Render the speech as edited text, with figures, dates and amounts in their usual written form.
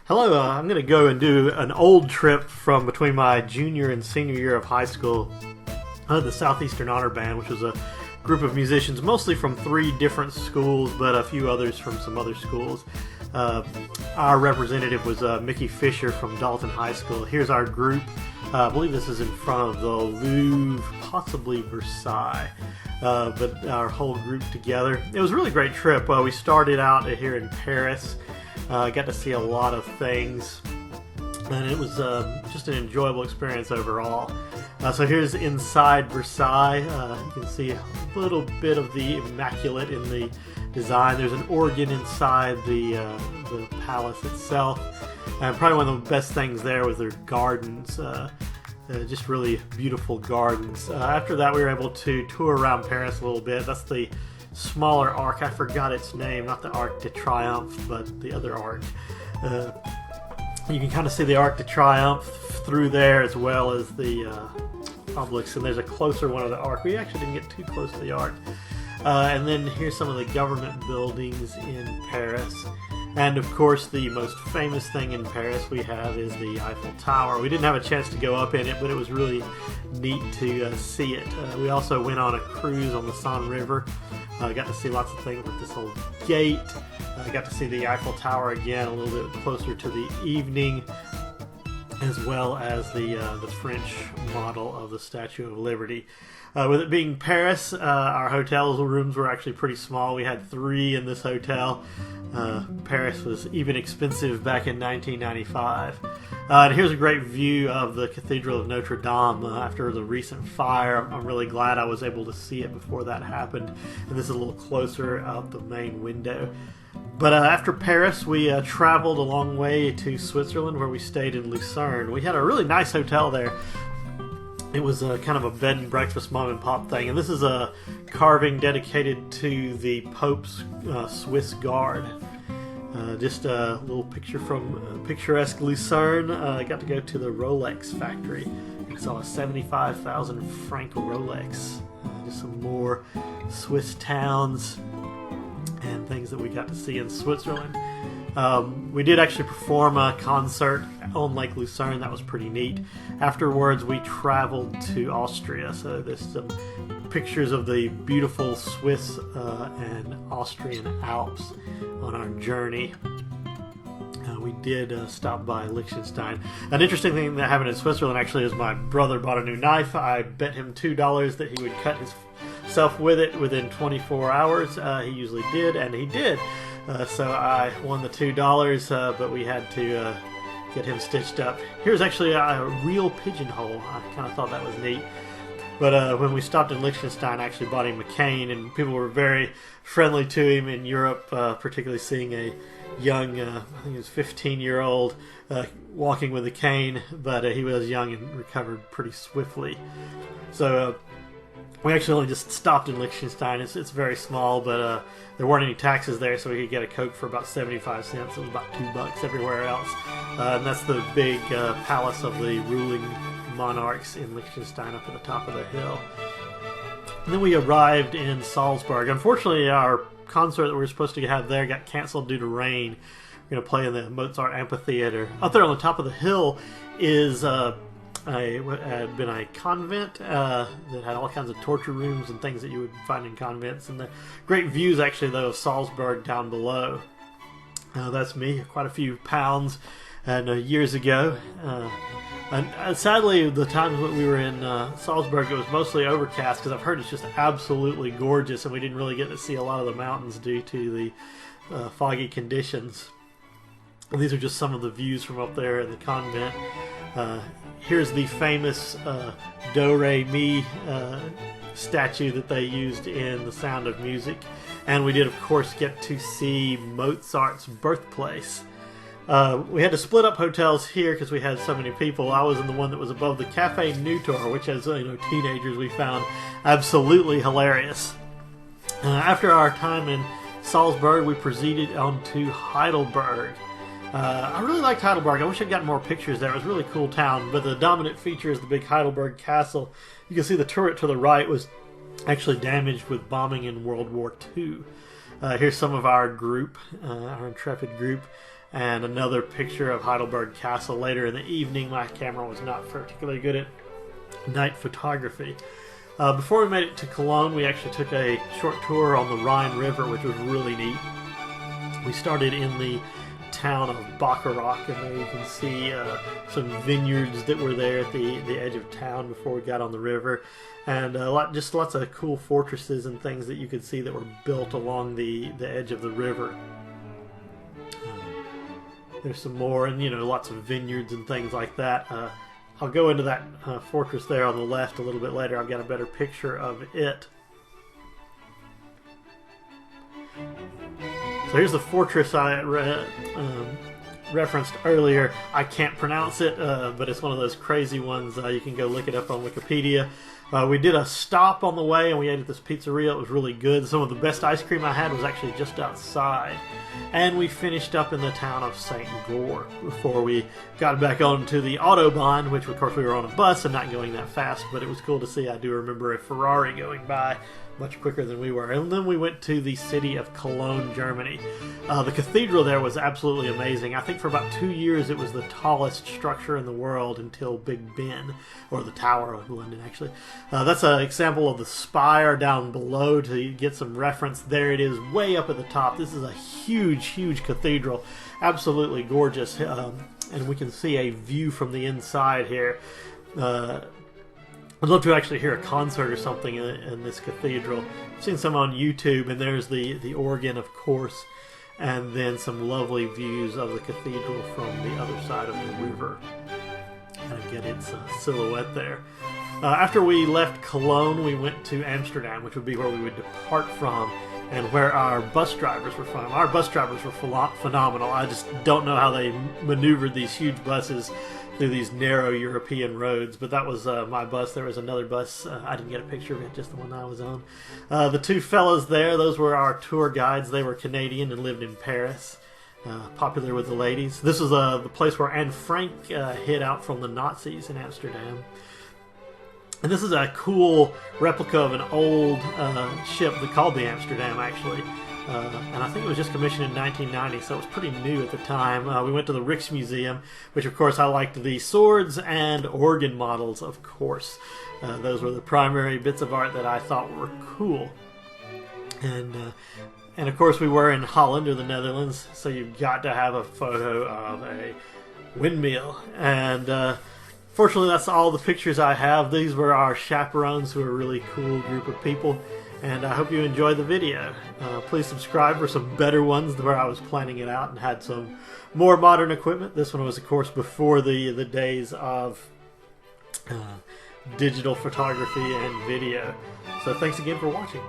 Hello, I'm going to go and do an old trip from between my junior and senior year of high school. The Southeastern Honor Band, which was a group of musicians, mostly from 3 different schools, but a few others from some other schools. Our representative was Mickey Fisher from Dalton High School. Here's our group. I believe this is in front of the Louvre, possibly Versailles, but our whole group together. It was a really great trip. We started out here in Paris. Got to see a lot of things, and it was just an enjoyable experience overall. So here's inside Versailles. You can see a little bit of the immaculate in the design. There's an organ inside the palace itself. And probably one of the best things there was their gardens. Just really beautiful gardens. After that, we were able to tour around Paris a little bit. That's the smaller arc. I forgot its name, not the Arc de Triomphe, but the other arc. You can kind of see the Arc de Triomphe through there, as well as the Obelix, and there's a closer one of the arc. We actually didn't get too close to the arc. And then here's some of the government buildings in Paris. And of course, the most famous thing in Paris we have is the Eiffel Tower. We didn't have a chance to go up in it, but it was really neat to see it. We also went on a cruise on the Rhine River. Got to see lots of things with this old gate. Got to see the Eiffel Tower again a little bit closer to the evening, as well as the French model of the Statue of Liberty. With it being Paris, our hotel rooms were actually pretty small. We had 3 in this hotel. Paris was even expensive back in 1995. And here's a great view of the Cathedral of Notre Dame after the recent fire. I'm really glad I was able to see it before that happened. And this is a little closer out the main window. But after Paris, we traveled a long way to Switzerland, where we stayed in Lucerne. We had a really nice hotel there. It was kind of a bed and breakfast mom and pop thing. And this is a carving dedicated to the Pope's Swiss Guard. Just a little picture from picturesque Lucerne. I got to go to the Rolex factory and saw a 75,000 franc Rolex. Just some more Swiss towns and things that we got to see in Switzerland. We did actually perform a concert on Lake Lucerne. That was pretty neat. Afterwards, we traveled to Austria. So there's some pictures of the beautiful Swiss and Austrian Alps on our journey. We did stop by Liechtenstein. An interesting thing that happened in Switzerland actually is my brother bought a new knife. I bet him $2 that he would cut himself with it within 24 hours. He usually did, and he did. So I won the $2, but we had to get him stitched up. Here's actually a real pigeonhole. I kind of thought that was neat. But when we stopped in Liechtenstein, I actually bought him a cane, and people were very friendly to him in Europe, particularly seeing a young, I think he was 15-year-old, walking with a cane, but he was young and recovered pretty swiftly. So we actually only just stopped in Liechtenstein. It's very small, but there weren't any taxes there, so we could get a Coke for about 75 cents. It was about $2 everywhere else. And that's the big palace of the ruling monarchs in Liechtenstein up at the top of the hill. And then we arrived in Salzburg. Unfortunately, our concert that we were supposed to have there got canceled due to rain. We're going to play in the Mozart Amphitheater. Up there on the top of the hill is had been a convent that had all kinds of torture rooms and things that you would find in convents, and the great views actually though of Salzburg down below. That's me, quite a few pounds and years ago. And sadly, the times when we were in Salzburg, it was mostly overcast, because I've heard it's just absolutely gorgeous, and we didn't really get to see a lot of the mountains due to the foggy conditions. And these are just some of the views from up there in the convent. Here's the famous Do-Re-Mi statue that they used in The Sound of Music. And we did, of course, get to see Mozart's birthplace. We had to split up hotels here because we had so many people. I was in the one that was above the Café Nutor, which as teenagers we found absolutely hilarious. After our time in Salzburg, we proceeded on to Heidelberg. I really liked Heidelberg. I wish I'd gotten more pictures there. It was a really cool town, but the dominant feature is the big Heidelberg Castle. You can see the turret to the right was actually damaged with bombing in World War II. Here's some of our group, our intrepid group. and another picture of Heidelberg Castle later in the evening. My camera was not particularly good at night photography. Before we made it to Cologne, we actually took a short tour on the Rhine River, which was really neat. We started in the town of Bacharach, and there you can see some vineyards that were there at the edge of town before we got on the river, and just lots of cool fortresses and things that you could see that were built along the edge of the river. There's some more, and lots of vineyards and things like that. I'll go into that fortress there on the left a little bit later. I've got a better picture of it. So here's the fortress I referenced earlier. I can't pronounce it, but it's one of those crazy ones. You can go look it up on Wikipedia. We did a stop on the way, and we ate at this pizzeria. It was really good. Some of the best ice cream I had was actually just outside. And we finished up in the town of St. Goar before we got back onto the Autobahn, which of course we were on a bus and not going that fast, but it was cool to see. I do remember a Ferrari going by much quicker than we were. And then we went to the city of Cologne, Germany. The cathedral there was absolutely amazing. I think for about 2 years it was the tallest structure in the world until Big Ben, or the Tower of London actually. That's an example of the spire down below to get some reference. There it is way up at the top. This is a huge cathedral. Absolutely gorgeous. And we can see a view from the inside here. I'd love to actually hear a concert or something in this cathedral. I've seen some on YouTube, and there's the organ, of course, and then some lovely views of the cathedral from the other side of the river. Kind of get its silhouette there. After we left Cologne, we went to Amsterdam, which would be where we would depart from, and where our bus drivers were from. Our bus drivers were phenomenal. I just don't know how they maneuvered these huge buses through these narrow European roads, but that was my bus. There was another bus. I didn't get a picture of it, just the one I was on. The two fellows there, those were our tour guides. They were Canadian and lived in Paris. Popular with the ladies. This was the place where Anne Frank hid out from the Nazis in Amsterdam. And this is a cool replica of an old ship called the Amsterdam, actually. And I think it was just commissioned in 1990, so it was pretty new at the time. We went to the Rijksmuseum, which of course I liked the swords and organ models, of course. Those were the primary bits of art that I thought were cool. And of course we were in Holland, or the Netherlands, so you've got to have a photo of a windmill. And fortunately that's all the pictures I have. These were our chaperones, who are a really cool group of people. And I hope you enjoyed the video. Please subscribe for some better ones where I was planning it out and had some more modern equipment. This one was, of course, before the days of digital photography and video. So thanks again for watching.